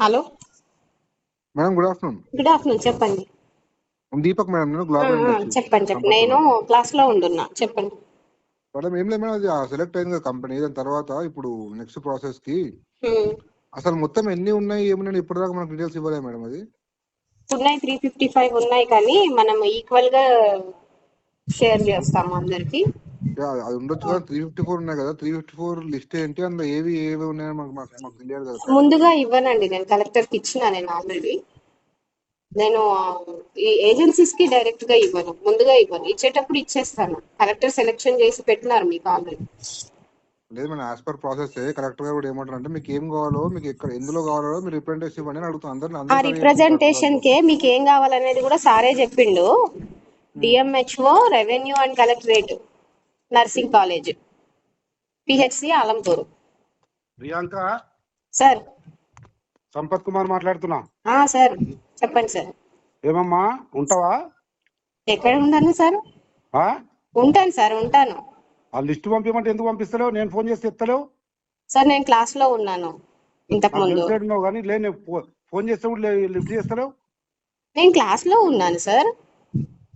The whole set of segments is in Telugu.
Hello madam good afternoon. Good afternoon. చెప్పండి. దీపక్ మేడం, నేను గ్లోబల్ ఇండస్ట్రీ చెప్పండి. నేను క్లాస్ లో ఉంటున్నా. చెప్పండి మేడం. ఏం లేదు మేడం, అది సెలెక్ట్ అయింది కదా కంపెనీ. దాని తర్వాత ఇప్పుడు నెక్స్ట్ ప్రాసెస్ కి అసలు మొత్తం ఎన్ని ఉన్నాయి ఏమున్నాయి ఇప్పటిదాకా మనకు డీటెయిల్స్ ఇవ్వలేదు మేడం. అది ఉన్నాయి 355 ఉన్నాయి, కానీ మనం ఈక్వల్ గా షేర్ చేస్తాము అందరికి. అది ఉండొచ్చు కదా. 354 ఉన్నాయి కదా, 354 లిస్ట్ ఏంటి, అందులో ఏవి ఉన్నాయో మాకు తెలియదు కదా. ముందుగా ఇవ్వనండి, నేను కలెక్టర్ కి ఇచ్చిన. నేను ఆల్రెడీ నేను ఈ ఏజెన్సీస్ కి డైరెక్ట్ గా ఇవ్వను, ముందుగా ఇవ్వను. ఇచ్చేటప్పుడు ఇచ్చేస్తాను. కలెక్టర్ సెలెక్షన్ చేసి పెట్టినారు మీకు ఆల్రెడీ. లేదు madam, as per process collector గారు కూడా ఏమంటారు అంటే, మీకు ఏం కావాలో, మీకు ఎక్కడ ఎందులో కావాలో మీరు రిప్రజెంటేషన్ ఇవ్వండి అని అడుగుతాను. ఆ రిప్రజెంటేషన్ కే మీకు ఏం కావాలనేది కూడా సారే చెప్పిండు. DMHO, revenue and collectorate, nursing college, PHC Alampur. Priyanka sir. Sampath Kumar మాట్లాడుతున్నా. సార్ చెప్పండి సార్. ఏమమ్మా ఉంటావా? ఎక్కడ ఉంటాను సార్? ఉంటాను సార్, ఉంటాను. ఆ లిస్ట్ పంపించమంటే ఎందుకు పంపిస్తలేవు? నేను ఫోన్ చేస్తే ఎత్తలేవు సార్. నేను క్లాస్ లో ఉన్నాను ఇంతకు ముందు. కానీ లేని ఫోన్ చేస్తే కూడా లిఫ్ట్ చేస్తలేవు. నేను క్లాస్ లో ఉన్నాను సార్.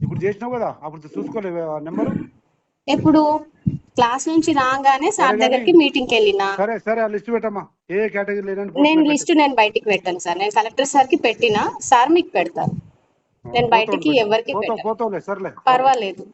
ఇప్పుడు చేసినావు కదా, అప్పుడు చూసుకోలేవు నెంబరు. ఎప్పుడు క్లాస్ నుంచి రాగానే సార్ దగ్గరికి మీటింగ్ కి వెళ్ళినా. సరే ఆ లిస్ట్ పెట్టమ్మా. ఏ కేటగిరీ నేను లిస్ట్ బయటికి పెట్టాను సార్. నేను కలెక్టర్ సార్ కి పెట్టినా, సార్ మీకు పెడతారు. నేను బయటికి ఎవరికి పెట్టను. పోతావులే, సర్లే పర్వాలేదు.